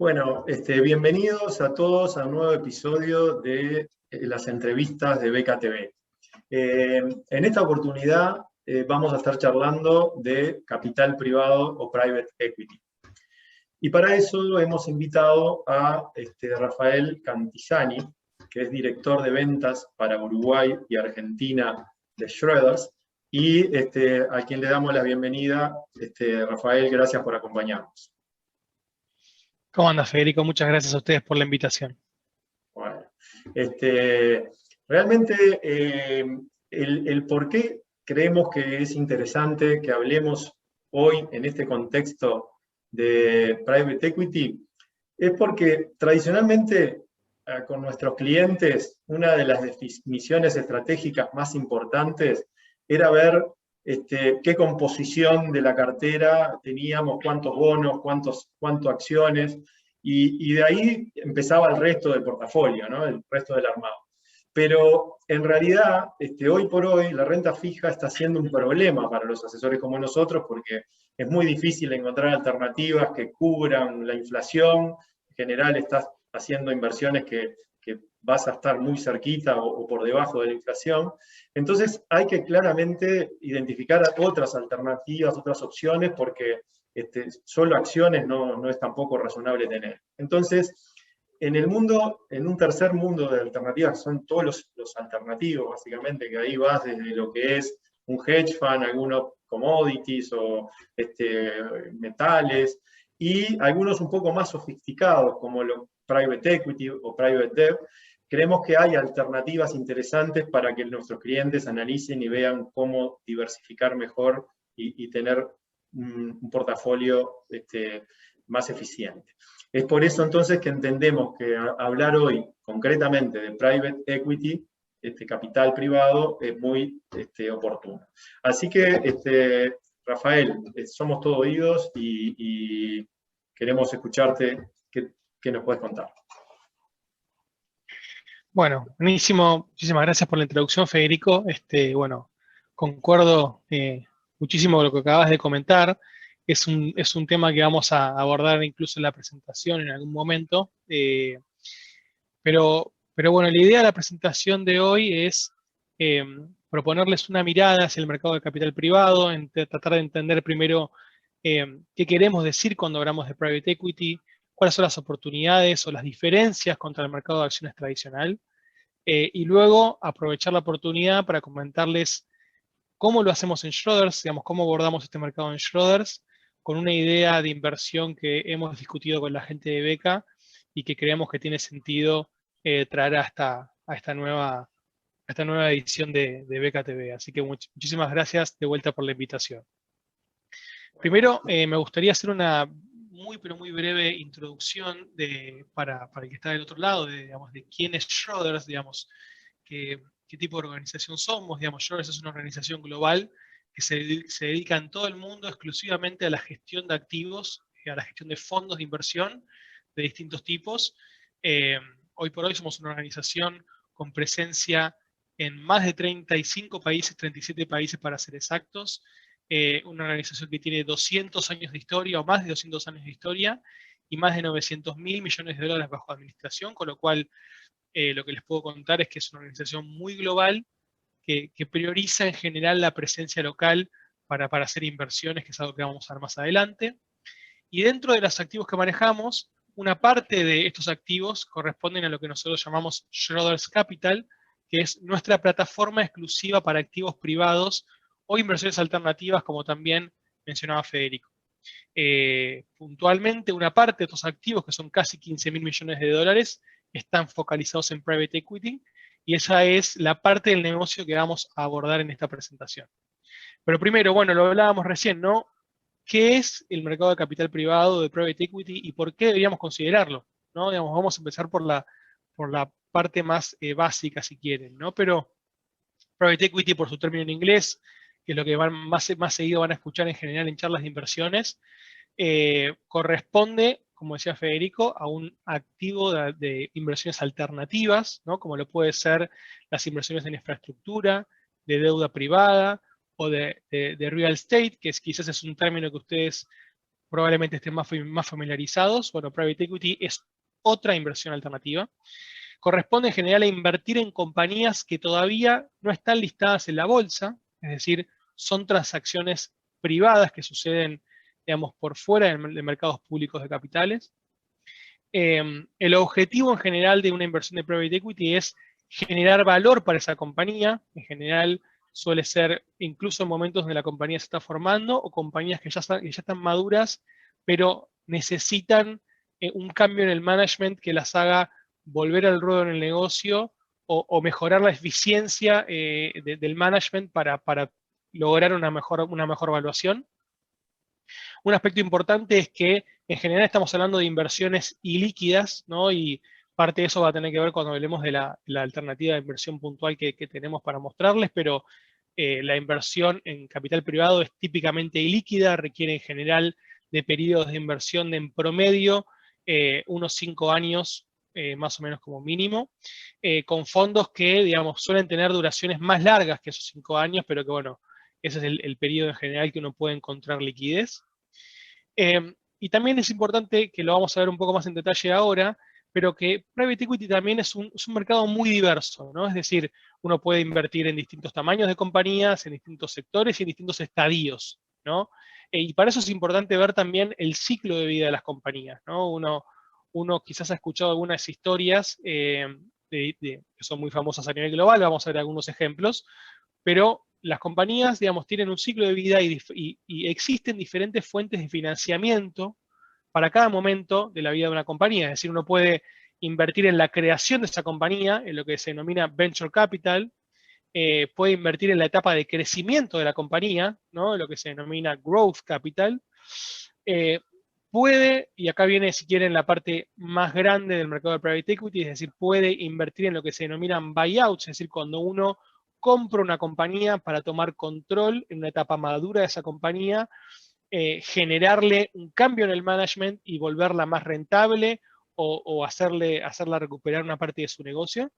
Bueno, bienvenidos a todos a un nuevo episodio de las entrevistas de BKTV. En esta oportunidad vamos a estar charlando de capital privado o private equity. Y para eso hemos invitado a Rafael Cantizani, que es director de ventas para Uruguay y Argentina de Schroders, y a quien le damos la bienvenida. Rafael, gracias por acompañarnos. ¿Cómo anda, Federico? Muchas gracias a ustedes por la invitación. Bueno, realmente el por qué creemos que es interesante que hablemos hoy en este contexto de private equity es porque tradicionalmente con nuestros clientes una de las definiciones estratégicas más importantes era ver qué composición de la cartera teníamos, cuántos bonos, cuántas acciones, y de ahí empezaba el resto del portafolio, ¿no? El resto del armado. Pero en realidad, hoy por hoy, la renta fija está siendo un problema para los asesores como nosotros porque es muy difícil encontrar alternativas que cubran la inflación. En general estás haciendo inversiones que vas a estar muy cerquita o por debajo de la inflación. Entonces hay que claramente identificar otras alternativas, otras opciones, porque solo acciones no es tampoco razonable tener. Entonces, en el mundo, en un tercer mundo de alternativas, son todos los alternativos, básicamente, que ahí vas desde lo que es un hedge fund, algunos commodities o metales, y algunos un poco más sofisticados, como los private equity o private debt. Creemos que hay alternativas interesantes para que nuestros clientes analicen y vean cómo diversificar mejor y tener un portafolio más eficiente. Es por eso entonces que entendemos que hablar hoy concretamente de private equity, capital privado, es muy oportuno. Así que, Rafael, somos todo oídos y queremos escucharte. ¿Qué nos puedes contar? Bueno, buenísimo. Muchísimas gracias por la introducción, Federico. Bueno, concuerdo muchísimo con lo que acabas de comentar. Es un tema que vamos a abordar incluso en la presentación en algún momento. Pero bueno, la idea de la presentación de hoy es proponerles una mirada hacia el mercado de capital privado, tratar de entender primero qué queremos decir cuando hablamos de private equity, cuáles son las oportunidades o las diferencias contra el mercado de acciones tradicional, y luego aprovechar la oportunidad para comentarles cómo lo hacemos en Schroders, digamos, cómo abordamos este mercado en Schroders, con una idea de inversión que hemos discutido con la gente de Beca y que creemos que tiene sentido traer a esta nueva edición de Beca TV. Así que muchísimas gracias de vuelta por la invitación. Primero, me gustaría hacer una pero muy breve introducción para el que está del otro lado, digamos, de quién es Schroders, digamos, qué tipo de organización somos. Digamos, Schroders es una organización global que se dedica en todo el mundo exclusivamente a la gestión de activos, a la gestión de fondos de inversión de distintos tipos. Hoy por hoy somos una organización con presencia en más de 35 países, 37 países para ser exactos. Una organización que tiene 200 años de historia, o más de 200 años de historia, y más de 900.000 millones de dólares bajo administración, con lo cual lo que les puedo contar es que es una organización muy global que prioriza en general la presencia local para hacer inversiones, que es algo que vamos a ver más adelante. Y dentro de los activos que manejamos, una parte de estos activos corresponden a lo que nosotros llamamos Schroders Capital, que es nuestra plataforma exclusiva para activos privados o inversiones alternativas, como también mencionaba Federico. Puntualmente, una parte de estos activos, que son casi 15.000 millones de dólares, están focalizados en private equity, y esa es la parte del negocio que vamos a abordar en esta presentación. Pero primero, bueno, lo hablábamos recién, ¿no? ¿Qué es el mercado de capital privado de private equity y por qué deberíamos considerarlo? ¿No? Digamos, vamos a empezar por la parte más básica, si quieren, ¿no? Pero private equity, por su término en inglés, que es lo que más seguido van a escuchar en general en charlas de inversiones, corresponde, como decía Federico, a un activo de inversiones alternativas, ¿no? Como lo puede ser las inversiones en infraestructura, de deuda privada o de real estate, que quizás es un término que ustedes probablemente estén más familiarizados. Bueno, Private Equity es otra inversión alternativa. Corresponde en general a invertir en compañías que todavía no están listadas en la bolsa, es decir, son transacciones privadas que suceden, digamos, por fuera de mercados públicos de capitales. El objetivo en general de una inversión de Private Equity es generar valor para esa compañía. En general suele ser incluso en momentos donde la compañía se está formando o compañías que ya están maduras, pero necesitan un cambio en el management que las haga volver al ruedo en el negocio o mejorar la eficiencia del management para lograr una mejor valuación. Un aspecto importante es que en general estamos hablando de inversiones ilíquidas, ¿no? Y parte de eso va a tener que ver cuando hablemos de la alternativa de inversión puntual que tenemos para mostrarles, pero la inversión en capital privado es típicamente ilíquida, requiere en general de periodos de inversión de en promedio unos 5 años, más o menos como mínimo, con fondos que, digamos, suelen tener duraciones más largas que esos 5 años, pero que, bueno, ese es el periodo en general que uno puede encontrar liquidez. Y también es importante, que lo vamos a ver un poco más en detalle ahora, pero que Private Equity también es un mercado muy diverso, ¿no? Es decir, uno puede invertir en distintos tamaños de compañías, en distintos sectores y en distintos estadios, ¿no? Y para eso es importante ver también el ciclo de vida de las compañías, ¿no? Uno quizás ha escuchado algunas historias que son muy famosas a nivel global, vamos a ver algunos ejemplos, pero las compañías, digamos, tienen un ciclo de vida y existen diferentes fuentes de financiamiento para cada momento de la vida de una compañía. Es decir, uno puede invertir en la creación de esa compañía, en lo que se denomina venture capital, puede invertir en la etapa de crecimiento de la compañía, ¿no? Lo que se denomina growth capital. Puede, y acá viene si quieren la parte más grande del mercado de private equity, es decir, puede invertir en lo que se denominan buyouts, es decir, cuando uno compra una compañía para tomar control en una etapa madura de esa compañía, generarle un cambio en el management y volverla más rentable o hacerla recuperar una parte de su negocio.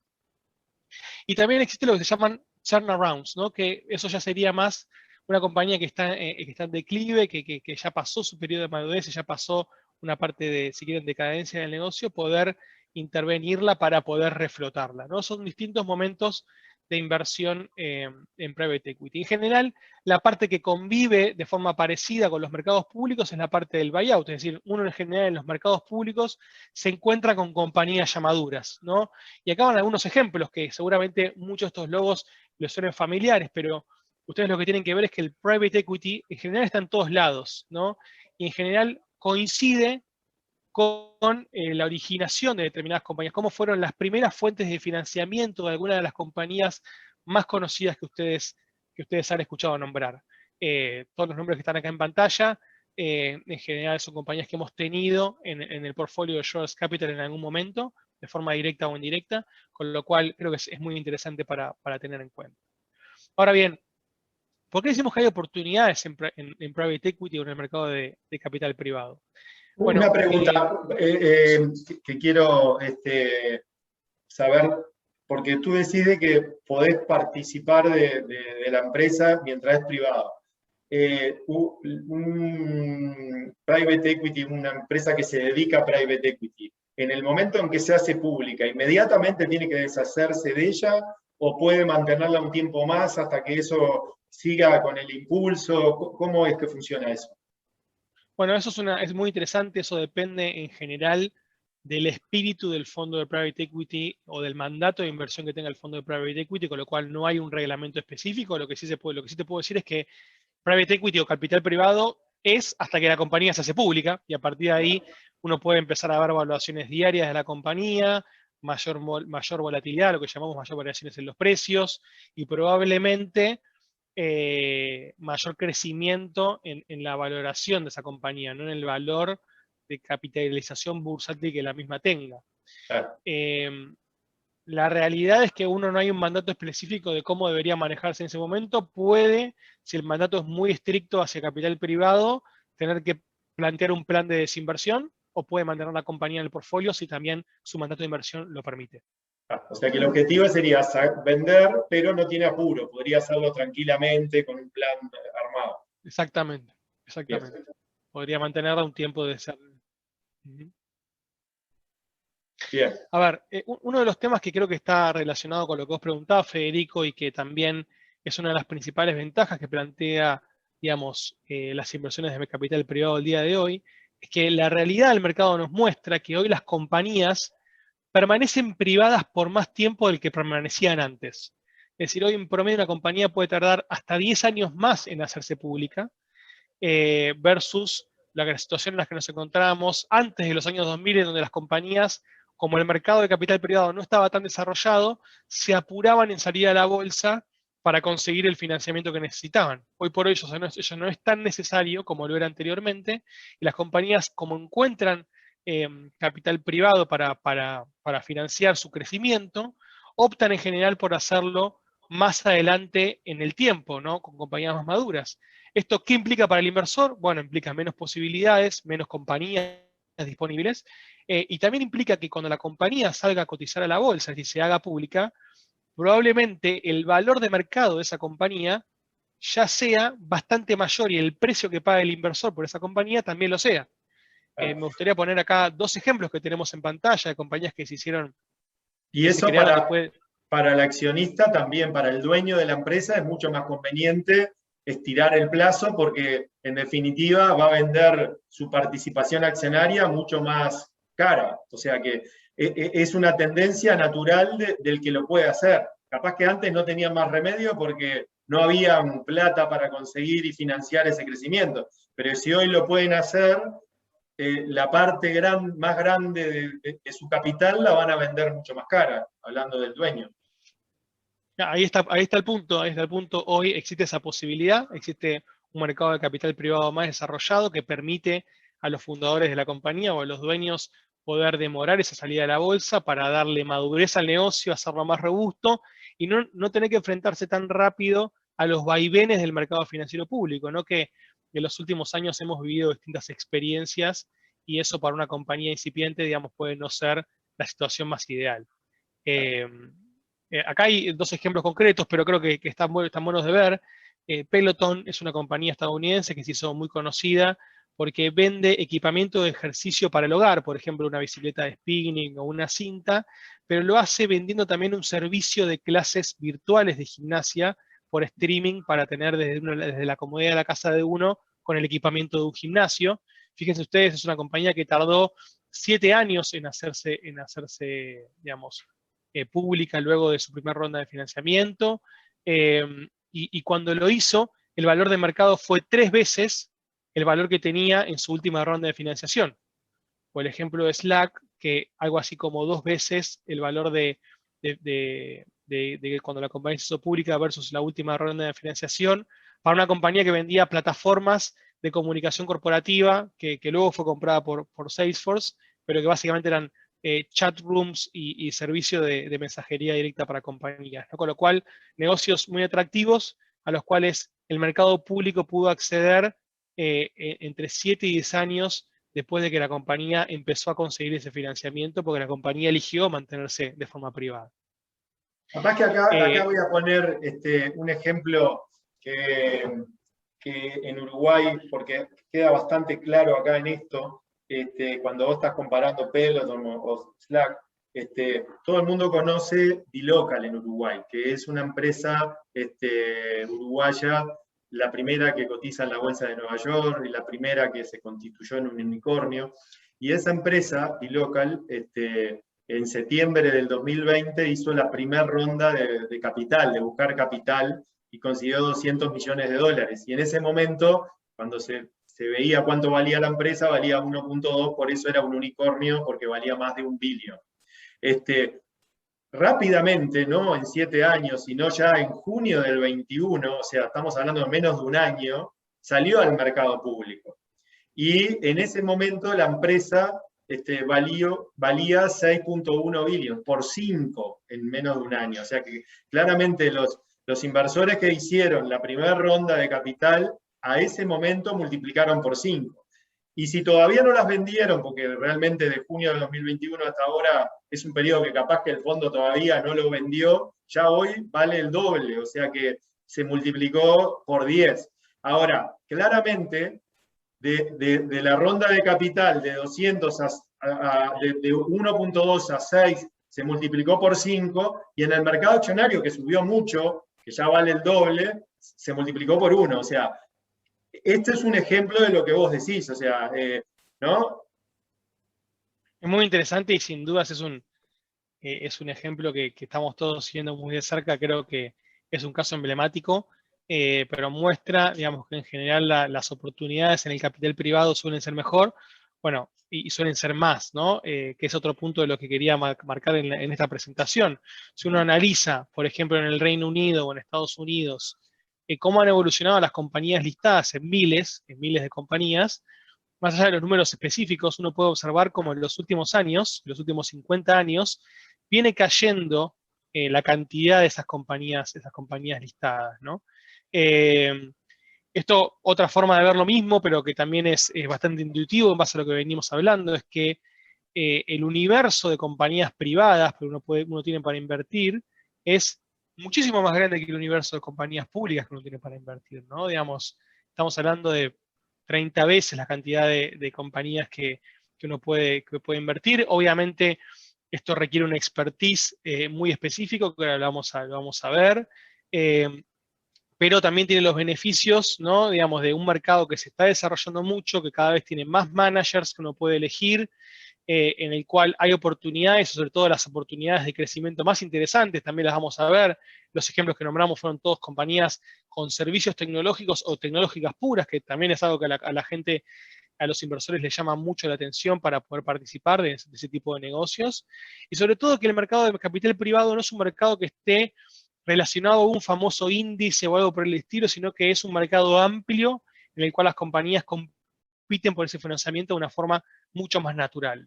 Y también existe lo que se llaman turnarounds, ¿no? Que eso ya sería más una compañía que está en declive, que ya pasó su periodo de madurez, ya pasó una parte de, si quieren, decadencia del negocio, poder intervenirla para poder reflotarla, ¿no? Son distintos momentos de inversión en private equity. En general, la parte que convive de forma parecida con los mercados públicos es la parte del buyout, es decir, uno en general en los mercados públicos se encuentra con compañías ya maduras, ¿no? Y acá van algunos ejemplos que seguramente muchos de estos logos les suenen familiares, pero ustedes lo que tienen que ver es que el private equity en general está en todos lados, ¿no? Y en general coincide con la originación de determinadas compañías, cómo fueron las primeras fuentes de financiamiento de algunas de las compañías más conocidas que ustedes han escuchado nombrar. Todos los nombres que están acá en pantalla, en general son compañías que hemos tenido en el portfolio de Schroders Capital en algún momento, de forma directa o indirecta, con lo cual creo que es muy interesante para tener en cuenta. Ahora bien, ¿por qué decimos que hay oportunidades en private equity o en el mercado de capital privado? Bueno, una pregunta que quiero saber, porque tú decides que podés participar de la empresa mientras es privado. Un private equity, una empresa que se dedica a private equity, en el momento en que se hace pública, ¿inmediatamente tiene que deshacerse de ella o puede mantenerla un tiempo más hasta que eso siga con el impulso? ¿Cómo es que funciona eso? Bueno, eso es muy interesante, eso depende en general del espíritu del fondo de private equity o del mandato de inversión que tenga el fondo de private equity, con lo cual no hay un reglamento específico. Lo que sí te puedo decir es que private equity o capital privado es hasta que la compañía se hace pública, y a partir de ahí uno puede empezar a ver evaluaciones diarias de la compañía, mayor volatilidad, lo que llamamos mayor variaciones en los precios, y probablemente mayor crecimiento en la valoración de esa compañía, no en el valor de capitalización bursátil que la misma tenga. Claro. La realidad es que uno no hay un mandato específico de cómo debería manejarse en ese momento. Puede, si el mandato es muy estricto hacia capital privado, tener que plantear un plan de desinversión, o puede mantener la compañía en el portfolio si también su mandato de inversión lo permite. O sea que el objetivo sería vender, pero no tiene apuro, podría hacerlo tranquilamente con un plan armado. Exactamente, exactamente. Bien. podría mantenerla un tiempo de ser. Bien. A ver, uno de los temas que creo que está relacionado con lo que vos preguntabas, Federico, y que también es una de las principales ventajas que plantea, digamos, las inversiones de capital privado el día de hoy, es que la realidad del mercado nos muestra que hoy las compañías permanecen privadas por más tiempo del que permanecían antes. Es decir, hoy en promedio una compañía puede tardar hasta 10 años más en hacerse pública, versus la situación en la que nos encontrábamos antes de los años 2000, en donde las compañías, como el mercado de capital privado no estaba tan desarrollado, se apuraban en salir a la bolsa para conseguir el financiamiento que necesitaban. Hoy por hoy eso no es tan necesario como lo era anteriormente, y las compañías, como encuentran capital privado para financiar su crecimiento, optan en general por hacerlo más adelante en el tiempo, ¿no? Con compañías más maduras. ¿Esto qué implica para el inversor? Bueno, implica menos posibilidades, menos compañías disponibles, y también implica que cuando la compañía salga a cotizar a la bolsa, es decir, se haga pública, probablemente el valor de mercado de esa compañía ya sea bastante mayor y el precio que paga el inversor por esa compañía también lo sea. Me gustaría poner acá dos ejemplos que tenemos en pantalla de compañías que se hicieron, Y que se eso crearon después. para el accionista también, para el dueño de la empresa, es mucho más conveniente estirar el plazo porque en definitiva va a vender su participación accionaria mucho más cara. O sea que es una tendencia natural del que lo puede hacer. Capaz que antes no tenían más remedio porque no había plata para conseguir y financiar ese crecimiento. Pero si hoy lo pueden hacer, la parte más grande de su capital la van a vender mucho más cara, hablando del dueño. Ahí está el punto, ahí está el punto. Hoy existe esa posibilidad, existe un mercado de capital privado más desarrollado que permite a los fundadores de la compañía o a los dueños poder demorar esa salida a la bolsa para darle madurez al negocio, hacerlo más robusto y no tener que enfrentarse tan rápido a los vaivenes del mercado financiero público, ¿no? Que en los últimos años hemos vivido distintas experiencias y eso para una compañía incipiente, digamos, puede no ser la situación más ideal. Acá hay dos ejemplos concretos, pero creo que están buenos de ver. Peloton es una compañía estadounidense que se hizo muy conocida porque vende equipamiento de ejercicio para el hogar, por ejemplo, una bicicleta de spinning o una cinta, pero lo hace vendiendo también un servicio de clases virtuales de gimnasia por streaming para tener desde la comodidad de la casa de uno con el equipamiento de un gimnasio. Fíjense ustedes, es una compañía que tardó 7 años en hacerse digamos, pública luego de su primera ronda de financiamiento, y cuando lo hizo, el valor de mercado fue 3 veces el valor que tenía en su última ronda de financiación. O el ejemplo de Slack, que algo así como 2 veces el valor de cuando la compañía se hizo pública versus la última ronda de financiación, para una compañía que vendía plataformas de comunicación corporativa, que luego fue comprada por Salesforce, pero que básicamente eran chat rooms y servicio de mensajería directa para compañías, ¿no? Con lo cual, negocios muy atractivos a los cuales el mercado público pudo acceder entre 7 y 10 años después de que la compañía empezó a conseguir ese financiamiento, porque la compañía eligió mantenerse de forma privada. Capaz que acá voy a poner un ejemplo que en Uruguay, porque queda bastante claro acá en esto, cuando vos estás comparando Peloton o Slack, todo el mundo conoce dLocal en Uruguay, que es una empresa uruguaya, la primera que cotiza en la bolsa de Nueva York y la primera que se constituyó en un unicornio. Y esa empresa, dLocal, en septiembre del 2020 hizo la primera ronda de capital, de buscar capital, y consiguió $200 millones. Y en ese momento, cuando se veía cuánto valía la empresa, valía 1.2, por eso era un unicornio, porque valía más de $1 billón. Rápidamente, no en 7 años, sino ya en junio del 21, o sea, estamos hablando de menos de un año, salió al mercado público. Y en ese momento la empresa valía 6.1 billones, por 5 en menos de un año. O sea que claramente los inversores que hicieron la primera ronda de capital, a ese momento multiplicaron por 5. Y si todavía no las vendieron, porque realmente de junio de 2021 hasta ahora es un periodo que capaz que el fondo todavía no lo vendió, ya hoy vale el doble, o sea que se multiplicó por 10. Ahora, claramente, de la ronda de capital de 200 de 1.2 a 6 se multiplicó por 5, y en el mercado accionario, que subió mucho, que ya vale el doble, se multiplicó por 1. O sea, este es un ejemplo de lo que vos decís, o sea, ¿no? Es muy interesante y sin dudas es un ejemplo que estamos todos siguiendo muy de cerca. Creo que es un caso emblemático, pero muestra, digamos, que en general las oportunidades en el capital privado suelen ser mejor, bueno, y suelen ser más, ¿no? Que es otro punto de lo que quería marcar en esta presentación. Si uno analiza, por ejemplo, en el Reino Unido o en Estados Unidos, cómo han evolucionado las compañías listadas en miles de compañías, más allá de los números específicos, uno puede observar cómo en los últimos años, los últimos 50 años, viene cayendo la cantidad de esas compañías listadas, ¿no? Esto, otra forma de ver lo mismo, pero que también es bastante intuitivo en base a lo que venimos hablando, es que el universo de compañías privadas que uno tiene para invertir es muchísimo más grande que el universo de compañías públicas que uno tiene para invertir, ¿no? Digamos, estamos hablando de 30 veces la cantidad de compañías que uno puede invertir. Obviamente, esto requiere un expertise muy específico, que ahora lo vamos a ver, pero también tiene los beneficios, ¿no? Digamos, de un mercado que se está desarrollando mucho, que cada vez tiene más managers que uno puede elegir, en el cual hay oportunidades, sobre todo las oportunidades de crecimiento más interesantes, también las vamos a ver. Los ejemplos que nombramos fueron todos compañías con servicios tecnológicos o tecnológicas puras, que también es algo que a la gente, a los inversores les llama mucho la atención para poder participar de ese tipo de negocios. Y sobre todo que el mercado de capital privado no es un mercado que esté relacionado a un famoso índice o algo por el estilo, sino que es un mercado amplio en el cual las compañías compiten por ese financiamiento de una forma mucho más natural.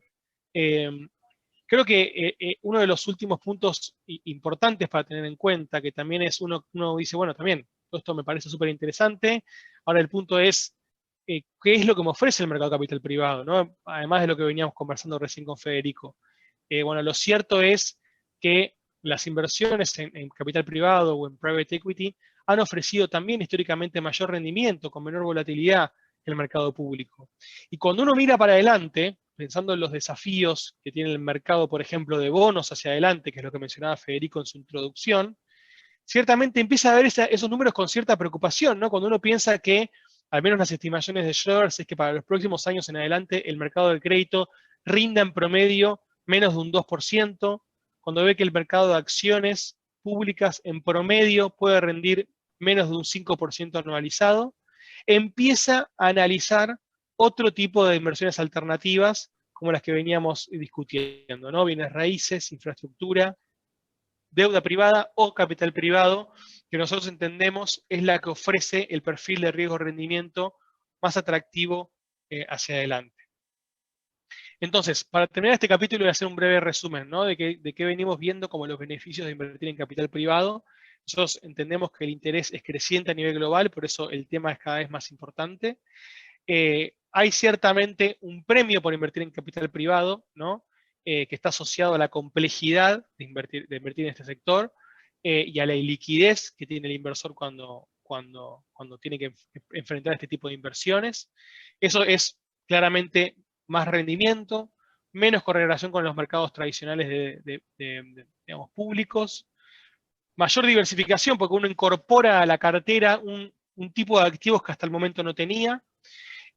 Creo que uno de los últimos puntos importantes para tener en cuenta, que también es uno dice, bueno, también, todo esto me parece súper interesante, ahora el punto es, ¿qué es lo que me ofrece el mercado de capital privado? ¿No? Además de lo que veníamos conversando recién con Federico. Bueno, lo cierto es que las inversiones en capital privado o en private equity han ofrecido también históricamente mayor rendimiento, con menor volatilidad que el mercado público. Y cuando uno mira para adelante, pensando en los desafíos que tiene el mercado, por ejemplo, de bonos hacia adelante, que es lo que mencionaba Federico en su introducción, ciertamente empieza a ver esos números con cierta preocupación, ¿no? Cuando uno piensa que, al menos las estimaciones de Schroders, es que para los próximos años en adelante el mercado del crédito rinda en promedio menos de un 2%, cuando ve que el mercado de acciones públicas en promedio puede rendir menos de un 5% anualizado, empieza a analizar otro tipo de inversiones alternativas, como las que veníamos discutiendo, ¿no? Bienes raíces, infraestructura, deuda privada o capital privado, que nosotros entendemos es la que ofrece el perfil de riesgo-rendimiento más atractivo hacia adelante. Entonces, para terminar este capítulo voy a hacer un breve resumen, ¿no? de qué venimos viendo como los beneficios de invertir en capital privado. Nosotros entendemos que el interés es creciente a nivel global, por eso el tema es cada vez más importante. Hay ciertamente un premio por invertir en capital privado, ¿no? Que está asociado a la complejidad de invertir en este sector y a la iliquidez que tiene el inversor cuando tiene que enfrentar este tipo de inversiones. Eso es claramente más rendimiento, menos correlación con los mercados tradicionales digamos, públicos, mayor diversificación porque uno incorpora a la cartera un tipo de activos que hasta el momento no tenía.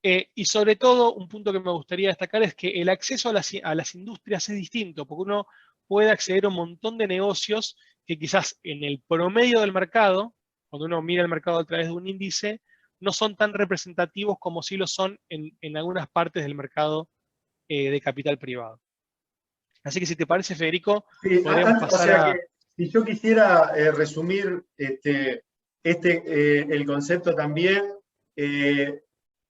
Y sobre todo, un punto que me gustaría destacar es que el acceso a las industrias es distinto, porque uno puede acceder a un montón de negocios que quizás en el promedio del mercado, cuando uno mira el mercado a través de un índice, no son tan representativos como sí lo son en algunas partes del mercado de capital privado. Así que si te parece, Federico, sí, podríamos pasar o sea que si yo quisiera resumir el concepto también,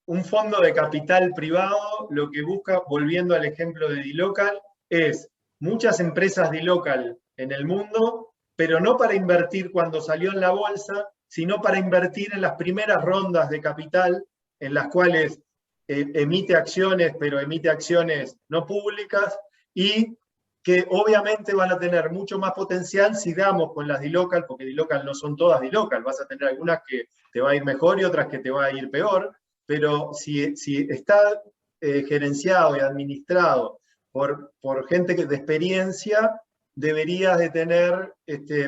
un fondo de capital privado lo que busca, volviendo al ejemplo de dLocal, es muchas empresas dLocal en el mundo, pero no para invertir cuando salió en la bolsa, sino para invertir en las primeras rondas de capital, en las cuales emite acciones, pero emite acciones no públicas, y que obviamente van a tener mucho más potencial si damos con las dLocal, porque dLocal no son todas dLocal, vas a tener algunas que te va a ir mejor y otras que te va a ir peor, pero si está gerenciado y administrado por gente de experiencia, deberías de tener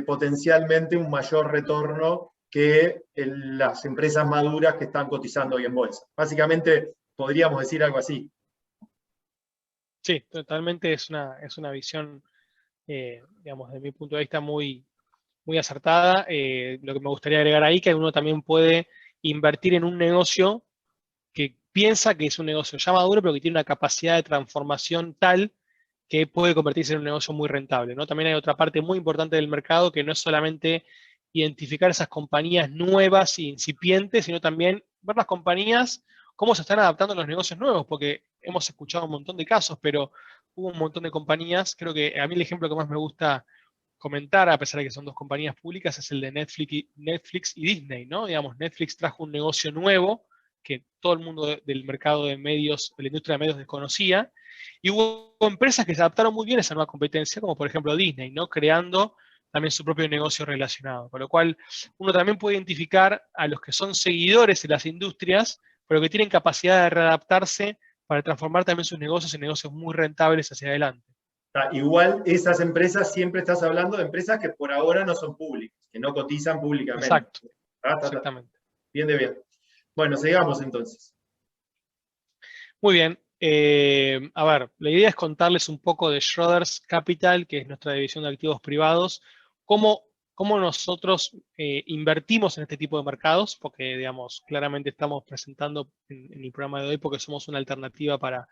potencialmente un mayor retorno que las empresas maduras que están cotizando hoy en bolsa. Básicamente, podríamos decir algo así. Sí, totalmente es una visión, digamos, desde mi punto de vista muy acertada. Lo que me gustaría agregar ahí, que uno también puede invertir en un negocio que piensa que es un negocio ya maduro, pero que tiene una capacidad de transformación tal que puede convertirse en un negocio muy rentable, ¿no? También hay otra parte muy importante del mercado que no es solamente identificar esas compañías nuevas e incipientes, sino también ver las compañías, cómo se están adaptando a los negocios nuevos, porque hemos escuchado un montón de casos, pero hubo un montón de compañías. Creo que a mí el ejemplo que más me gusta comentar, a pesar de que son dos compañías públicas, es el de Netflix y Disney, ¿no? Digamos, Netflix trajo un negocio nuevo que todo el mundo del mercado de medios, de la industria de medios desconocía, y hubo empresas que se adaptaron muy bien a esa nueva competencia, como por ejemplo Disney, ¿no? Creando también su propio negocio relacionado. Con lo cual, uno también puede identificar a los que son seguidores de las industrias, pero que tienen capacidad de readaptarse para transformar también sus negocios en negocios muy rentables hacia adelante. Igual esas empresas, siempre estás hablando de empresas que por ahora no son públicas, que no cotizan públicamente. Exacto, exactamente. Bien de bien. Bueno, sigamos entonces. Muy bien. A ver, la idea es contarles un poco de Schroders Capital, que es nuestra división de activos privados, cómo nosotros invertimos en este tipo de mercados, porque, digamos, claramente estamos presentando en el programa de hoy porque somos una alternativa para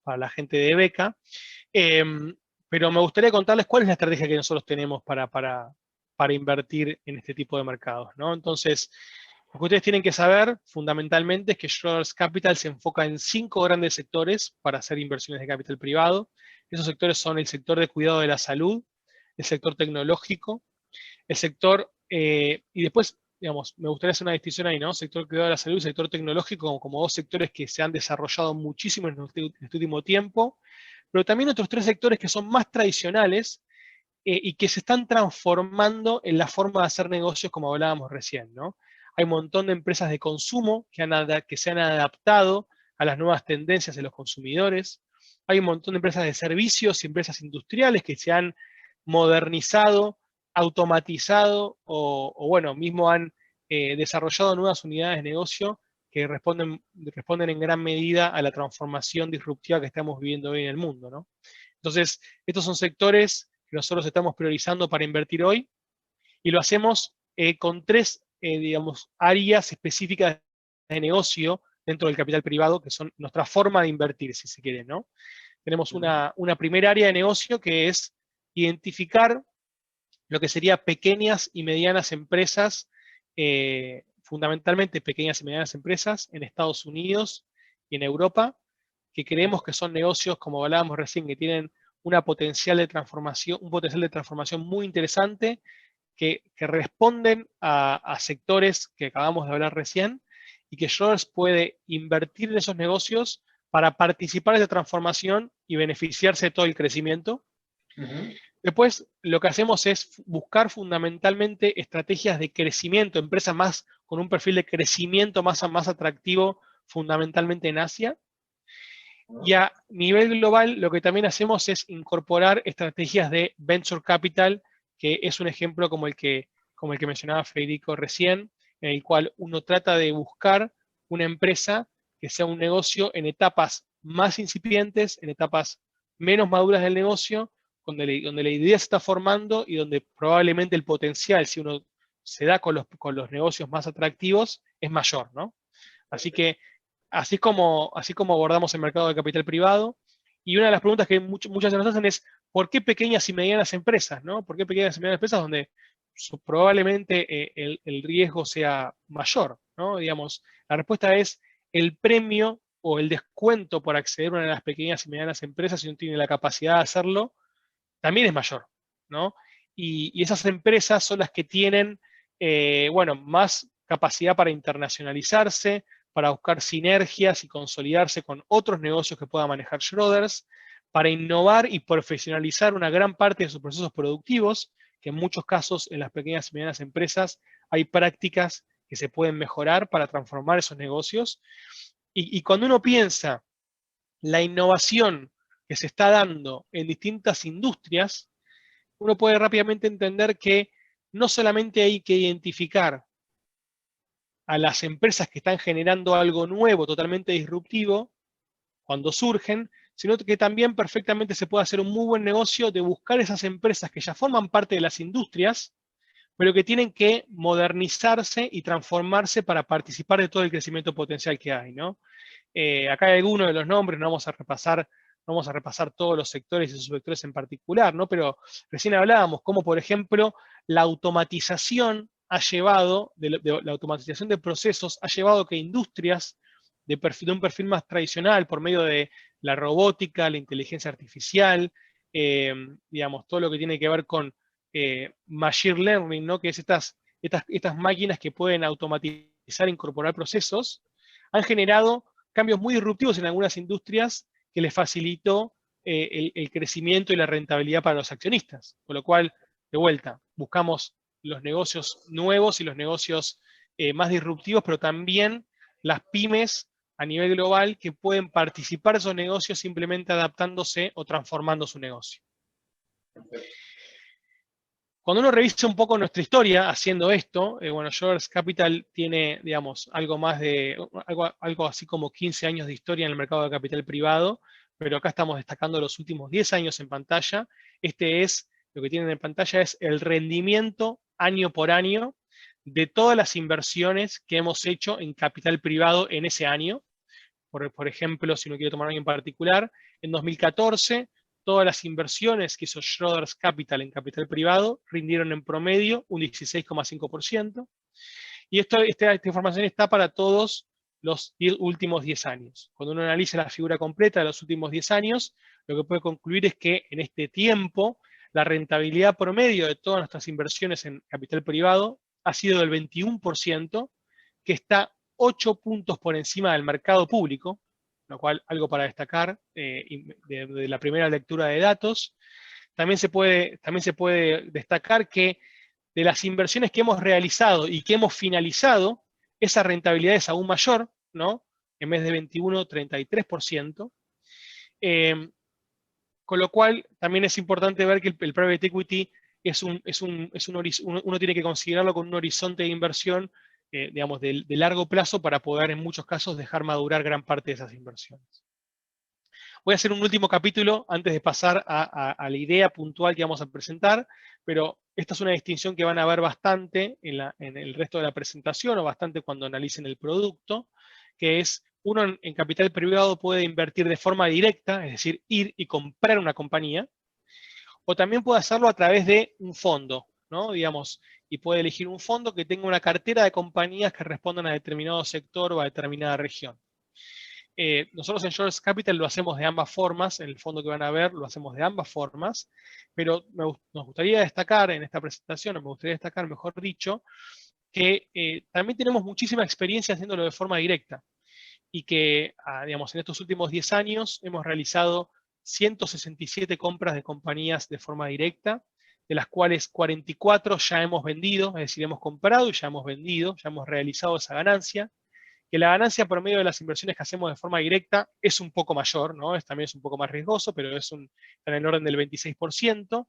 la gente de beca. Pero me gustaría contarles cuál es la estrategia que nosotros tenemos para invertir en este tipo de mercados, ¿no? Entonces, lo que ustedes tienen que saber fundamentalmente es que Schroders Capital se enfoca en 5 grandes sectores para hacer inversiones de capital privado. Esos sectores son el sector de cuidado de la salud, el sector tecnológico, el sector, y después, digamos, me gustaría hacer una distinción ahí, ¿no? Sector de cuidado de la salud y sector tecnológico como 2 sectores que se han desarrollado muchísimo en este último tiempo, pero también otros 3 sectores que son más tradicionales y que se están transformando en la forma de hacer negocios como hablábamos recién, ¿no? Hay un montón de empresas de consumo que se han adaptado a las nuevas tendencias de los consumidores. Hay un montón de empresas de servicios y empresas industriales que se han modernizado, automatizado o bueno, mismo han desarrollado nuevas unidades de negocio que responden en gran medida a la transformación disruptiva que estamos viviendo hoy en el mundo, ¿no? Entonces, estos son sectores que nosotros estamos priorizando para invertir hoy y lo hacemos con 3, digamos, áreas específicas de negocio dentro del capital privado, que son nuestra forma de invertir, si se quiere, ¿no? Tenemos una primera área de negocio que es identificar lo que sería pequeñas y medianas empresas, fundamentalmente pequeñas y medianas empresas en Estados Unidos y en Europa, que creemos que son negocios, como hablábamos recién, que tienen un potencial de transformación muy interesante, que responden a sectores que acabamos de hablar recién, y que Schroders puede invertir en esos negocios para participar de esa transformación y beneficiarse de todo el crecimiento. Después, lo que hacemos es buscar fundamentalmente estrategias de crecimiento, empresas más con un perfil de crecimiento más atractivo, fundamentalmente en Asia. Y a nivel global, lo que también hacemos es incorporar estrategias de venture capital, que es un ejemplo como el que mencionaba Federico recién, en el cual uno trata de buscar una empresa que sea un negocio en etapas más incipientes, en etapas menos maduras del negocio, donde la idea se está formando y donde probablemente el potencial, si uno se da con los negocios más atractivos, es mayor, ¿no? Así que así como abordamos el mercado de capital privado. Y una de las preguntas que muchas de nos hacen es, ¿por qué pequeñas y medianas empresas? ¿No? ¿Por qué pequeñas y medianas empresas donde probablemente el riesgo sea mayor? ¿No? Digamos, la respuesta es el premio o el descuento por acceder a una de las pequeñas y medianas empresas, si uno tiene la capacidad de hacerlo, también es mayor, ¿no? Y esas empresas son las que tienen, bueno, más capacidad para internacionalizarse, para buscar sinergias y consolidarse con otros negocios que pueda manejar Schroders, para innovar y profesionalizar una gran parte de sus procesos productivos, que en muchos casos en las pequeñas y medianas empresas hay prácticas que se pueden mejorar para transformar esos negocios. Y cuando uno piensa la innovación que se está dando en distintas industrias, uno puede rápidamente entender que no solamente hay que identificar a las empresas que están generando algo nuevo, totalmente disruptivo, cuando surgen, sino que también perfectamente se puede hacer un muy buen negocio de buscar esas empresas que ya forman parte de las industrias, pero que tienen que modernizarse y transformarse para participar de todo el crecimiento potencial que hay, ¿no? Acá hay algunos de los nombres, no vamos a repasar todos los sectores y subsectores en particular, ¿no? Pero recién hablábamos cómo, por ejemplo, la automatización ha llevado, la automatización de procesos, ha llevado que industrias de un perfil más tradicional, por medio de la robótica, la inteligencia artificial, digamos, todo lo que tiene que ver con machine learning, ¿no? Que es estas máquinas que pueden automatizar e incorporar procesos, han generado cambios muy disruptivos en algunas industrias que les facilitó el crecimiento y la rentabilidad para los accionistas. Con lo cual, de vuelta, buscamos los negocios nuevos y los negocios más disruptivos, pero también las pymes a nivel global que pueden participar de esos negocios simplemente adaptándose o transformando su negocio. Cuando uno revisa un poco nuestra historia haciendo esto, bueno, Schroders Capital tiene, digamos, algo así como 15 años de historia en el mercado de capital privado, pero acá estamos destacando los últimos 10 años en pantalla. Lo que tienen en pantalla es el rendimiento año por año de todas las inversiones que hemos hecho en capital privado en ese año. Por ejemplo, si uno quiere tomar algo en particular, en 2014, todas las inversiones que hizo Schroders Capital en capital privado rindieron en promedio un 16,5%. Y esta información está para todos los últimos 10 años. Cuando uno analiza la figura completa de los últimos 10 años, lo que puede concluir es que en este tiempo, la rentabilidad promedio de todas nuestras inversiones en capital privado ha sido del 21%, que está 8 puntos por encima del mercado público, lo cual algo para destacar de la primera lectura de datos. También se puede destacar que de las inversiones que hemos realizado y que hemos finalizado, esa rentabilidad es aún mayor, ¿no? En vez de 21, 33%. Con lo cual, también es importante ver que el private equity uno tiene que considerarlo con un horizonte de inversión, digamos, de largo plazo para poder, en muchos casos, dejar madurar gran parte de esas inversiones. Voy a hacer un último capítulo antes de pasar a la idea puntual que vamos a presentar, pero esta es una distinción que van a ver bastante en el resto de la presentación o bastante cuando analicen el producto, que es uno en capital privado puede invertir de forma directa, es decir, ir y comprar una compañía, o también puede hacerlo a través de un fondo, ¿no? Digamos, y puede elegir un fondo que tenga una cartera de compañías que respondan a determinado sector o a determinada región. Nosotros en Schroders Capital lo hacemos de ambas formas, en el fondo que van a ver lo hacemos de ambas formas, pero nos gustaría destacar en esta presentación, o me gustaría destacar, mejor dicho, que también tenemos muchísima experiencia haciéndolo de forma directa y que, digamos, en estos últimos 10 años hemos realizado 167 compras de compañías de forma directa, de las cuales 44 ya hemos vendido, es decir, hemos comprado y ya hemos vendido, ya hemos realizado esa ganancia, que la ganancia por medio de las inversiones que hacemos de forma directa es un poco mayor, ¿no? También es un poco más riesgoso, pero está en el orden del 26%,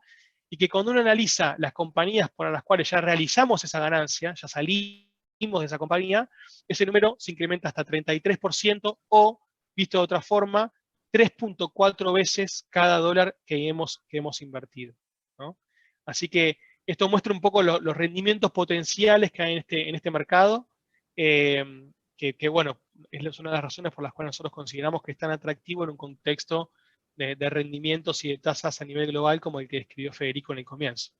y que cuando uno analiza las compañías para las cuales ya realizamos esa ganancia, ya salimos de esa compañía, ese número se incrementa hasta 33% o, visto de otra forma, 3.4 veces cada dólar que hemos invertido, ¿no? Así que esto muestra un poco los rendimientos potenciales que hay en este mercado, que bueno, es una de las razones por las cuales nosotros consideramos que es tan atractivo en un contexto de rendimientos y de tasas a nivel global como el que describió Federico en el comienzo.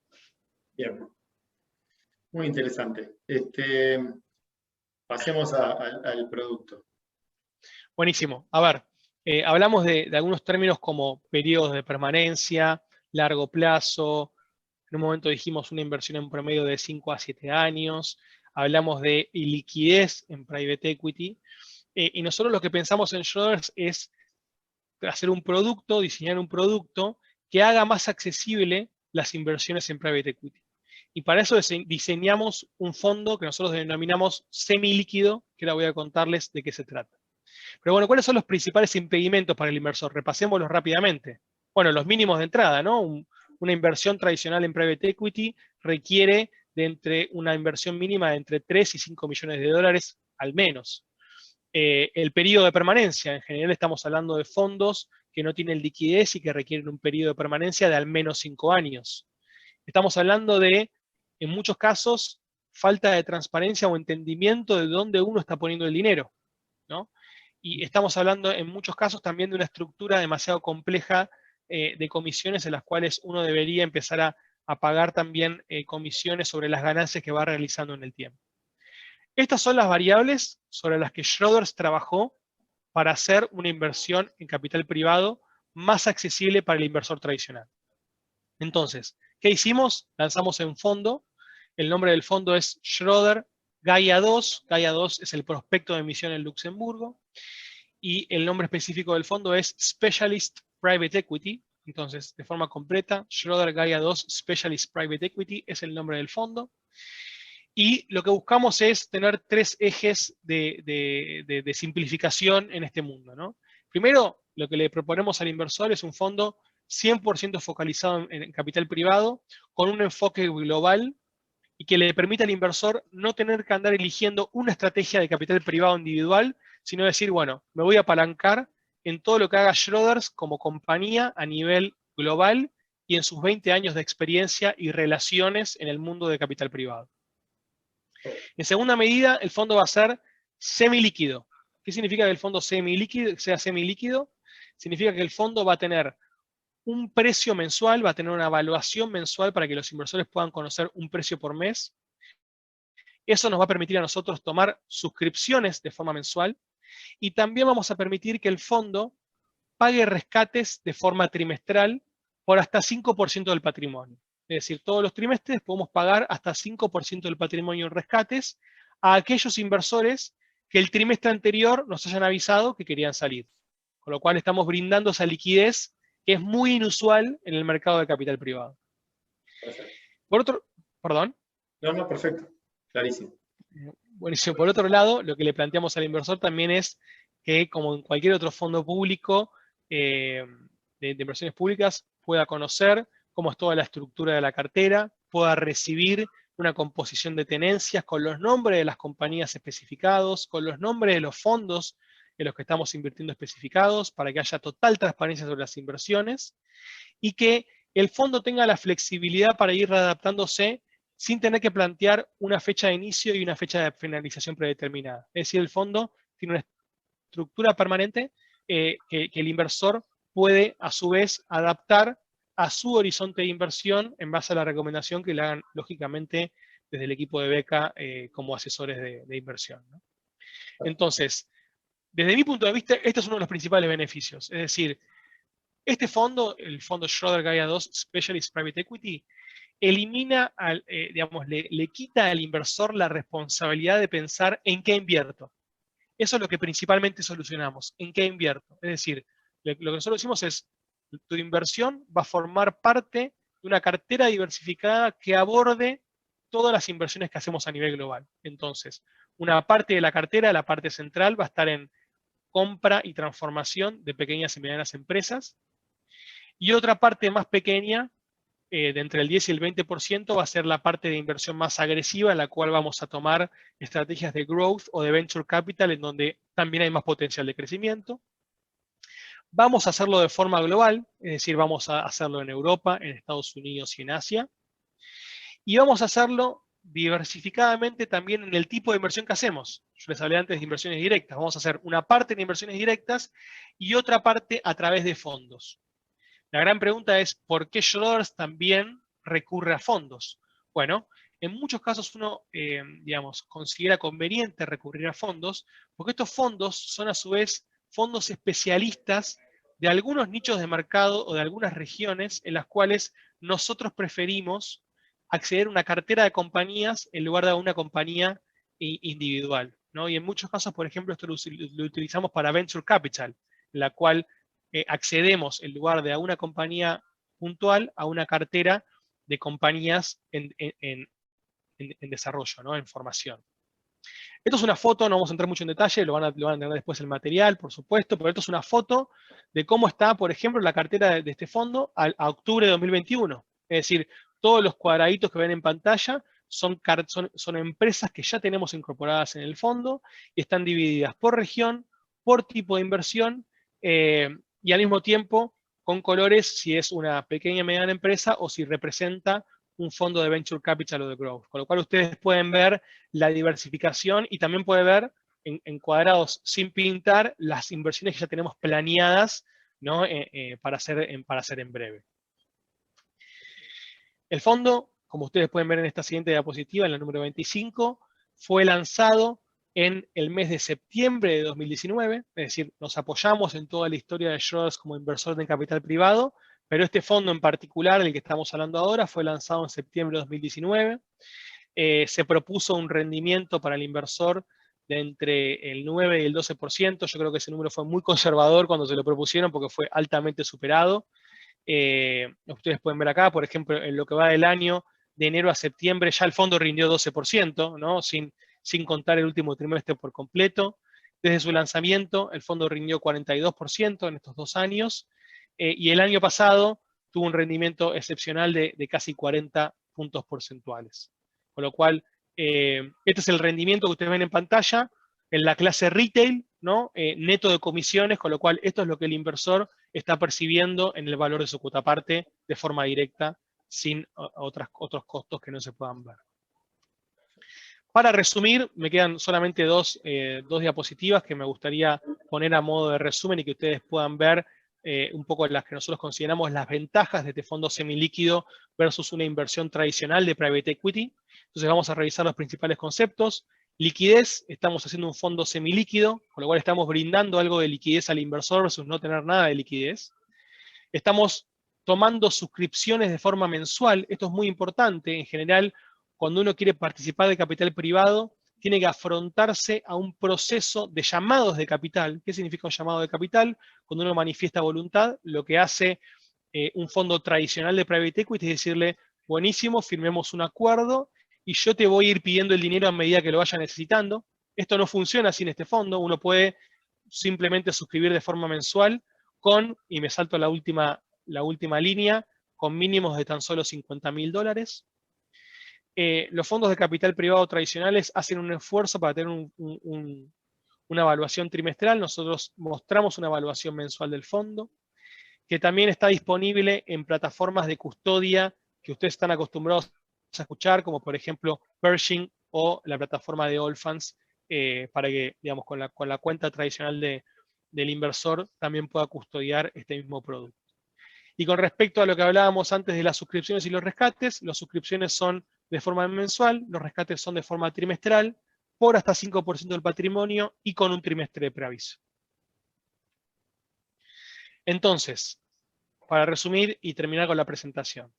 Bien. Muy interesante. Pasemos al producto. Buenísimo. A ver, hablamos de algunos términos como periodos de permanencia, largo plazo. En un momento dijimos una inversión en promedio de 5 a 7 años. Hablamos de liquidez en private equity. Y nosotros lo que pensamos en Schroders es hacer un producto, diseñar un producto que haga más accesible las inversiones en private equity. Y para eso diseñamos un fondo que nosotros denominamos semilíquido, que ahora voy a contarles de qué se trata. Pero bueno, ¿cuáles son los principales impedimentos para el inversor? Repasémoslos rápidamente. Bueno, los mínimos de entrada, ¿no? Una inversión tradicional en private equity requiere de una inversión mínima de entre 3 y 5 millones de dólares al menos. El periodo de permanencia, en general estamos hablando de fondos que no tienen liquidez y que requieren un periodo de permanencia de al menos 5 años. Estamos hablando de, en muchos casos, falta de transparencia o entendimiento de dónde uno está poniendo el dinero, ¿no? Y estamos hablando en muchos casos también de una estructura demasiado compleja de comisiones en las cuales uno debería empezar a pagar también comisiones sobre las ganancias que va realizando en el tiempo. Estas son las variables sobre las que Schroders trabajó para hacer una inversión en capital privado más accesible para el inversor tradicional. Entonces, ¿qué hicimos? Lanzamos un fondo. El nombre del fondo es Schroder Gaia 2. Gaia 2 es el prospecto de emisión en Luxemburgo. Y el nombre específico del fondo es Specialist Private Equity. Entonces, de forma completa, Schroder Gaia 2 Specialist Private Equity es el nombre del fondo. Y lo que buscamos es tener 3 ejes de simplificación en este mundo, ¿no? Primero, lo que le proponemos al inversor es un fondo 100% focalizado en capital privado, con un enfoque global y que le permita al inversor no tener que andar eligiendo una estrategia de capital privado individual, sino decir, bueno, me voy a apalancar en todo lo que haga Schroders como compañía a nivel global y en sus 20 años de experiencia y relaciones en el mundo de capital privado. En segunda medida, el fondo va a ser semilíquido. ¿Qué significa que el fondo sea semilíquido? Significa que el fondo va a tener un precio mensual, va a tener una evaluación mensual para que los inversores puedan conocer un precio por mes. Eso nos va a permitir a nosotros tomar suscripciones de forma mensual y también vamos a permitir que el fondo pague rescates de forma trimestral por hasta 5% del patrimonio. Es decir, todos los trimestres podemos pagar hasta 5% del patrimonio en rescates a aquellos inversores que el trimestre anterior nos hayan avisado que querían salir. Con lo cual estamos brindando esa liquidez que es muy inusual en el mercado de capital privado. Perfecto. Por otro, perdón. No, perfecto, clarísimo. Buenísimo. Por otro lado, lo que le planteamos al inversor también es que, como en cualquier otro fondo público de inversiones públicas, pueda conocer cómo es toda la estructura de la cartera, pueda recibir una composición de tenencias con los nombres de las compañías especificados, con los nombres de los fondos en los que estamos invirtiendo especificados, para que haya total transparencia sobre las inversiones y que el fondo tenga la flexibilidad para ir readaptándose sin tener que plantear una fecha de inicio y una fecha de finalización predeterminada. Es decir, el fondo tiene una estructura permanente que el inversor puede, a su vez, adaptar a su horizonte de inversión en base a la recomendación que le hagan, lógicamente, desde el equipo de beca como asesores de inversión, ¿no? Entonces, desde mi punto de vista, este es uno de los principales beneficios. Es decir, este fondo, el fondo Schroder Gaia 2 Specialist Private Equity, elimina, digamos, le quita al inversor la responsabilidad de pensar en qué invierto. Eso es lo que principalmente solucionamos, en qué invierto. Es decir, lo que nosotros decimos es, tu inversión va a formar parte de una cartera diversificada que aborde todas las inversiones que hacemos a nivel global. Entonces, una parte de la cartera, la parte central, va a estar en compra y transformación de pequeñas y medianas empresas. Y otra parte más pequeña, de entre el 10 y el 20%, va a ser la parte de inversión más agresiva, en la cual vamos a tomar estrategias de growth o de venture capital, en donde también hay más potencial de crecimiento. Vamos a hacerlo de forma global, es decir, vamos a hacerlo en Europa, en Estados Unidos y en Asia. Y vamos a hacerlo diversificadamente también en el tipo de inversión que hacemos. Yo les hablé antes de inversiones directas. Vamos a hacer una parte en inversiones directas y otra parte a través de fondos. La gran pregunta es, ¿por qué Schroders también recurre a fondos? Bueno, en muchos casos uno, digamos, considera conveniente recurrir a fondos, porque estos fondos son a su vez fondos especialistas de algunos nichos de mercado o de algunas regiones en las cuales nosotros preferimos acceder a una cartera de compañías en lugar de a una compañía individual, ¿no? Y en muchos casos, por ejemplo, esto lo utilizamos para Venture Capital, en la cual accedemos en lugar de a una compañía puntual a una cartera de compañías en desarrollo, ¿no? En formación. Esto es una foto, no vamos a entrar mucho en detalle, lo van a tener después el material, por supuesto, pero esto es una foto de cómo está, por ejemplo, la cartera de este fondo a octubre de 2021. Es decir, todos los cuadraditos que ven en pantalla son empresas que ya tenemos incorporadas en el fondo y están divididas por región, por tipo de inversión y al mismo tiempo con colores si es una pequeña o mediana empresa o si representa un fondo de Venture Capital o de Growth. Con lo cual ustedes pueden ver la diversificación y también pueden ver en cuadrados sin pintar las inversiones que ya tenemos planeadas, ¿no? Para hacer en breve. El fondo, como ustedes pueden ver en esta siguiente diapositiva, en la número 25, fue lanzado en el mes de septiembre de 2019, es decir, nos apoyamos en toda la historia de Schroders como inversor de capital privado, pero este fondo en particular, del que estamos hablando ahora, fue lanzado en septiembre de 2019. Se propuso un rendimiento para el inversor de entre el 9 y el 12%. Yo creo que ese número fue muy conservador cuando se lo propusieron porque fue altamente superado. Ustedes pueden ver acá, por ejemplo, en lo que va del año, de enero a septiembre, ya el fondo rindió 12%, ¿no? sin contar el último trimestre por completo. Desde su lanzamiento, el fondo rindió 42% en estos 2 años, y el año pasado tuvo un rendimiento excepcional de casi 40 puntos porcentuales. Con lo cual, este es el rendimiento que ustedes ven en pantalla en la clase retail, ¿no? Neto de comisiones, con lo cual esto es lo que el inversor está percibiendo en el valor de su cuota parte de forma directa, sin otros costos que no se puedan ver. Para resumir, me quedan solamente dos diapositivas que me gustaría poner a modo de resumen y que ustedes puedan ver un poco las que nosotros consideramos las ventajas de este fondo semilíquido versus una inversión tradicional de private equity. Entonces vamos a revisar los principales conceptos. Liquidez, estamos haciendo un fondo semilíquido, con lo cual estamos brindando algo de liquidez al inversor versus no tener nada de liquidez. Estamos tomando suscripciones de forma mensual, esto es muy importante. En general, cuando uno quiere participar de capital privado, tiene que afrontarse a un proceso de llamados de capital. ¿Qué significa un llamado de capital? Cuando uno manifiesta voluntad, lo que hace un fondo tradicional de private equity es decirle, buenísimo, firmemos un acuerdo y yo te voy a ir pidiendo el dinero a medida que lo vaya necesitando. Esto no funciona sin este fondo, uno puede simplemente suscribir de forma mensual y me salto la última línea, con mínimos de tan solo $50.000. Los fondos de capital privado tradicionales hacen un esfuerzo para tener una evaluación trimestral. Nosotros mostramos una evaluación mensual del fondo, que también está disponible en plataformas de custodia que ustedes están acostumbrados a escuchar, como por ejemplo Pershing o la plataforma de Allfunds, para que, digamos, con la cuenta tradicional del inversor también pueda custodiar este mismo producto. Y con respecto a lo que hablábamos antes de las suscripciones y los rescates, las suscripciones son de forma mensual, los rescates son de forma trimestral, por hasta 5% del patrimonio y con un trimestre de preaviso. Entonces, para resumir y terminar con la presentación,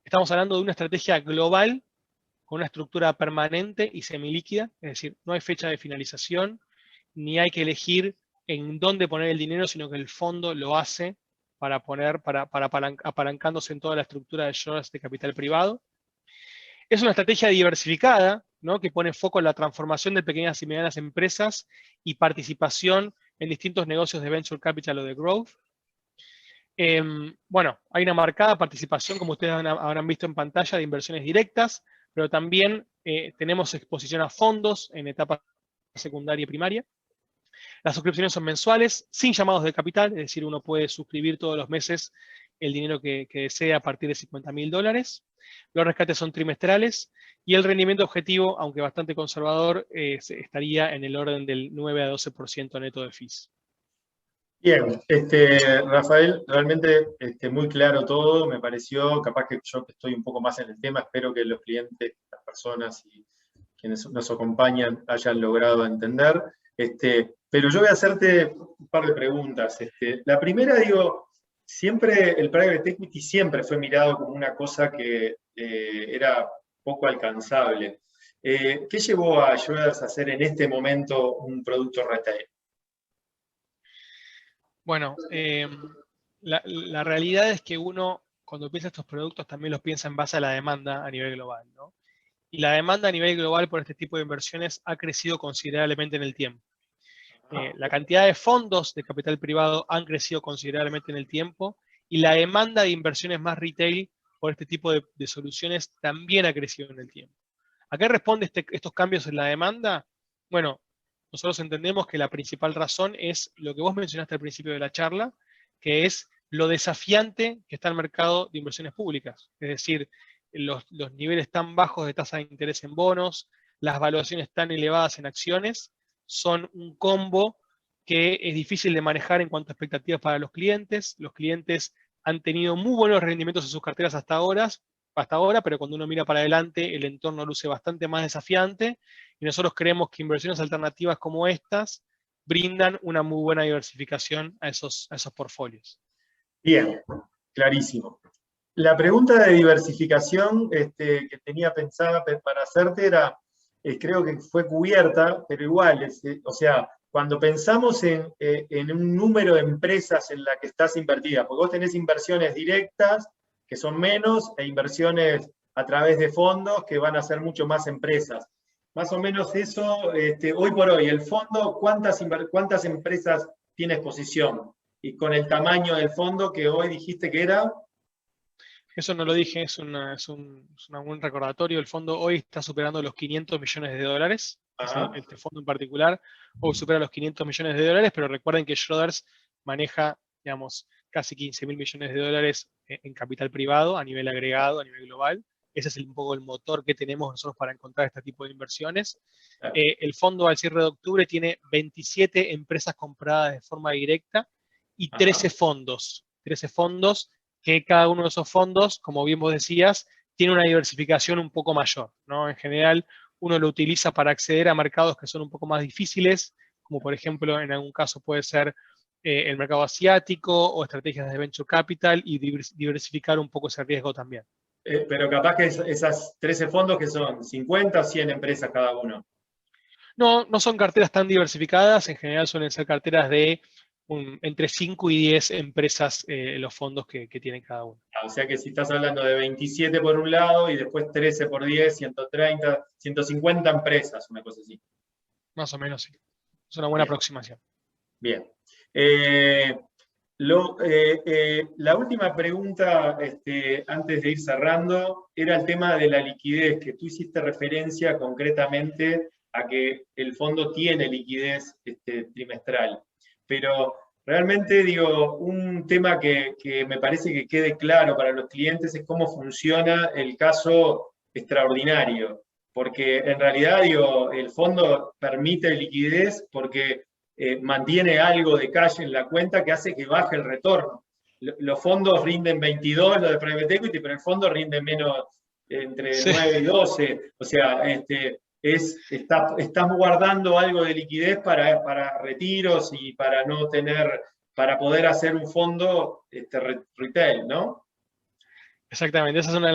estamos hablando de una estrategia global con una estructura permanente y semilíquida, es decir, no hay fecha de finalización, ni hay que elegir en dónde poner el dinero, sino que el fondo lo hace para apalancándose en toda la estructura de Schroders de capital privado. Es una estrategia diversificada, ¿no? Que pone foco en la transformación de pequeñas y medianas empresas y participación en distintos negocios de venture capital o de growth. Bueno, hay una marcada participación, como ustedes habrán visto en pantalla, de inversiones directas, pero también tenemos exposición a fondos en etapa secundaria y primaria. Las suscripciones son mensuales, sin llamados de capital, es decir, uno puede suscribir todos los meses el dinero que desee a partir de $50.000. Los rescates son trimestrales y el rendimiento objetivo, aunque bastante conservador, estaría en el orden del 9 a 12% neto de fees. Bien, Rafael, realmente muy claro todo, me pareció, capaz que yo que estoy un poco más en el tema, espero que los clientes, las personas y quienes nos acompañan hayan logrado entender. Pero yo voy a hacerte un par de preguntas. La primera, digo, siempre el private equity siempre fue mirado como una cosa que era poco alcanzable. ¿Qué llevó a Schroders a hacer en este momento un producto retail? Bueno, la realidad es que uno, cuando piensa estos productos también los piensa en base a la demanda a nivel global, ¿no? Y la demanda a nivel global por este tipo de inversiones ha crecido considerablemente en el tiempo. La cantidad de fondos de capital privado han crecido considerablemente en el tiempo y la demanda de inversiones más retail por este tipo de soluciones también ha crecido en el tiempo. ¿A qué responde estos cambios en la demanda? Bueno, nosotros entendemos que la principal razón es lo que vos mencionaste al principio de la charla, que es lo desafiante que está el mercado de inversiones públicas. Es decir, los niveles tan bajos de tasa de interés en bonos, las valuaciones tan elevadas en acciones, son un combo que es difícil de manejar en cuanto a expectativas para los clientes. Los clientes han tenido muy buenos rendimientos en sus carteras hasta ahora, pero cuando uno mira para adelante, el entorno luce bastante más desafiante, y nosotros creemos que inversiones alternativas como estas brindan una muy buena diversificación a esos portfolios. Bien, clarísimo. La pregunta de diversificación que tenía pensada para hacerte era, creo que fue cubierta, pero igual, o sea, cuando pensamos en un número de empresas en la que estás invertida, porque vos tenés inversiones directas, que son menos, e inversiones a través de fondos, que van a ser mucho más empresas. Más o menos eso, hoy por hoy, el fondo, ¿cuántas empresas tiene exposición? Y con el tamaño del fondo que hoy dijiste que era... Eso no lo dije, es un buen recordatorio. El fondo hoy está superando los 500 millones de dólares. Este fondo en particular hoy supera los 500 millones de dólares, pero recuerden que Schroders maneja, digamos, casi 15.000 millones de dólares en capital privado a nivel agregado, a nivel global. Ese es un poco el motor que tenemos nosotros para encontrar este tipo de inversiones. El fondo al cierre de octubre tiene 27 empresas compradas de forma directa y 13 fondos. 13 fondos que cada uno de esos fondos, como bien vos decías, tiene una diversificación un poco mayor, ¿no? En general, uno lo utiliza para acceder a mercados que son un poco más difíciles, como por ejemplo, en algún caso puede ser el mercado asiático o estrategias de venture capital, y diversificar un poco ese riesgo también. Pero capaz que esas 13 fondos que son 50 o 100 empresas cada uno. No, no son carteras tan diversificadas, en general suelen ser carteras de entre 5 y 10 empresas los fondos que tienen cada uno. O sea que si estás hablando de 27 por un lado y después 13 por 10, 130, 150 empresas, una cosa así. Más o menos, sí. Es una buena aproximación. Bien. La última pregunta, antes de ir cerrando, era el tema de la liquidez, que tú hiciste referencia concretamente a que el fondo tiene liquidez trimestral. Pero realmente, digo, un tema que me parece que quede claro para los clientes es cómo funciona el caso extraordinario. Porque en realidad, digo, el fondo permite liquidez porque mantiene algo de cash en la cuenta que hace que baje el retorno. Los fondos rinden 22, lo de Private Equity, pero el fondo rinde menos, entre 9 y 12. O sea, estás guardando algo de liquidez para retiros y para no tener, para poder hacer un fondo retail, ¿no? Exactamente, esa es una de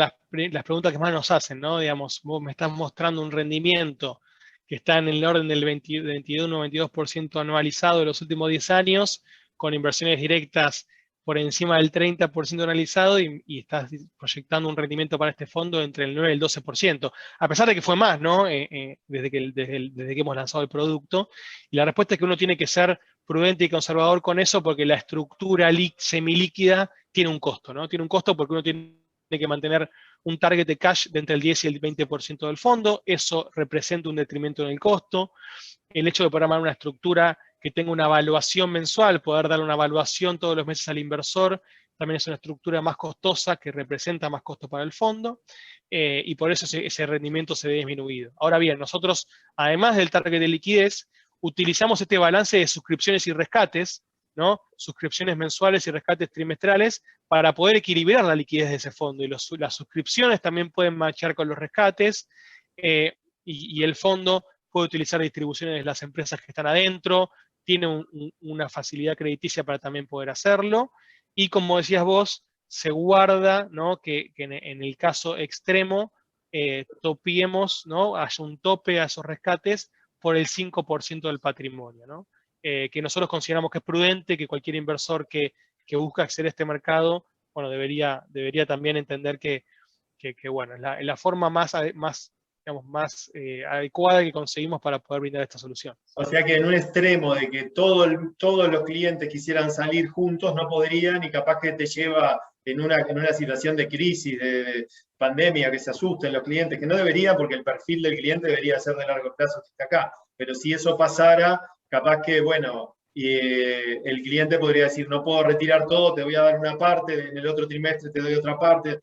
las preguntas que más nos hacen, ¿no? Digamos, vos me estás mostrando un rendimiento que está en el orden del 21 o 22% anualizado de los últimos 10 años, con inversiones directas por encima del 30% anualizado, y estás proyectando un rendimiento para este fondo entre el 9 y el 12%, a pesar de que fue más, ¿no? Desde que hemos lanzado el producto. Y la respuesta es que uno tiene que ser prudente y conservador con eso, porque la estructura semilíquida tiene un costo, ¿no? Tiene un costo porque uno tiene que mantener un target de cash de entre el 10 y el 20% del fondo. Eso representa un detrimento en el costo. El hecho de poder armar una estructura que tenga una evaluación mensual, poder darle una evaluación todos los meses al inversor, también es una estructura más costosa que representa más costo para el fondo, y por eso ese rendimiento se ve disminuido. Ahora bien, nosotros, además del target de liquidez, utilizamos este balance de suscripciones y rescates, ¿no? Suscripciones mensuales y rescates trimestrales, para poder equilibrar la liquidez de ese fondo. Y las suscripciones también pueden matchar con los rescates, y el fondo puede utilizar distribuciones de las empresas que están adentro, tiene una facilidad crediticia para también poder hacerlo, y como decías vos, se guarda, ¿no? que en el caso extremo topiemos, ¿no? Haya un tope a esos rescates por el 5% del patrimonio, ¿no? Que nosotros consideramos que es prudente, que cualquier inversor que busca acceder a este mercado bueno, debería también entender que bueno, es la forma más digamos, más adecuada que conseguimos para poder brindar esta solución. O sea que en un extremo de que todos los clientes quisieran salir juntos, no podrían, y capaz que te lleva en una situación de crisis, de pandemia, que se asusten los clientes, que no debería, porque el perfil del cliente debería ser de largo plazo que está acá. Pero si eso pasara, capaz que, bueno, el cliente podría decir, no puedo retirar todo, te voy a dar una parte, en el otro trimestre te doy otra parte.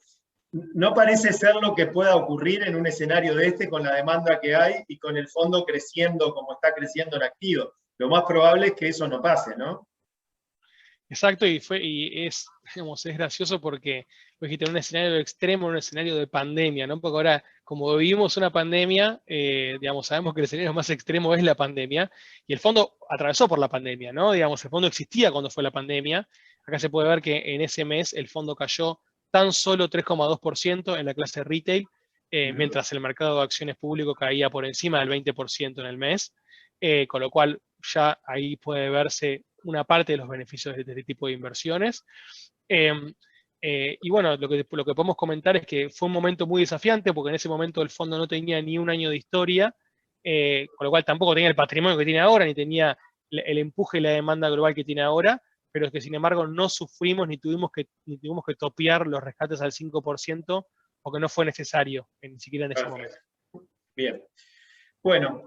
No parece ser lo que pueda ocurrir en un escenario de este con la demanda que hay y con el fondo creciendo como está creciendo en activo. Lo más probable es que eso no pase, ¿no? Exacto, digamos, es gracioso porque dijiste, en un escenario extremo, en un escenario de pandemia, ¿no? Porque ahora, como vivimos una pandemia, digamos, sabemos que el escenario más extremo es la pandemia, y el fondo atravesó por la pandemia, ¿no? Digamos, el fondo existía cuando fue la pandemia. Acá se puede ver que en ese mes el fondo cayó tan solo 3,2% en la clase retail, mientras el mercado de acciones público caía por encima del 20% en el mes, con lo cual ya ahí puede verse una parte de los beneficios de este tipo de inversiones. Y bueno, lo que podemos comentar es que fue un momento muy desafiante, porque en ese momento el fondo no tenía ni un año de historia, con lo cual tampoco tenía el patrimonio que tiene ahora, ni tenía el empuje y la demanda global que tiene ahora, pero es que sin embargo no sufrimos ni tuvimos que topear los rescates al 5%, porque no fue necesario, ni siquiera en ese momento. Bien. Bueno,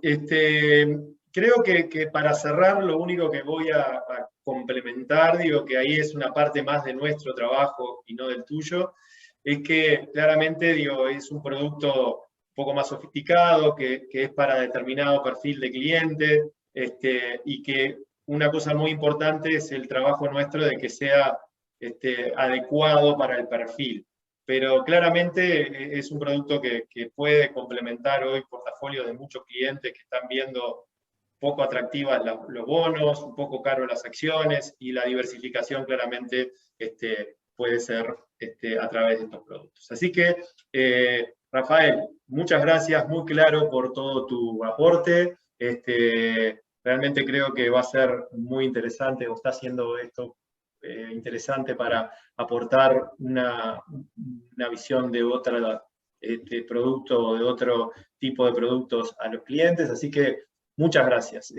creo que para cerrar, lo único que voy a complementar, digo que ahí es una parte más de nuestro trabajo y no del tuyo, es que claramente digo, es un producto un poco más sofisticado, que es para determinado perfil de cliente, y que una cosa muy importante es el trabajo nuestro de que sea adecuado para el perfil. Pero claramente es un producto que puede complementar hoy portafolios de muchos clientes que están viendo poco atractivas los bonos, un poco caro las acciones, y la diversificación claramente puede ser a través de estos productos. Así que, Rafael, muchas gracias, muy claro por todo tu aporte. Realmente creo que va a ser muy interesante, o está haciendo esto interesante para aportar una visión de otro producto o de otro tipo de productos a los clientes. Así que muchas gracias.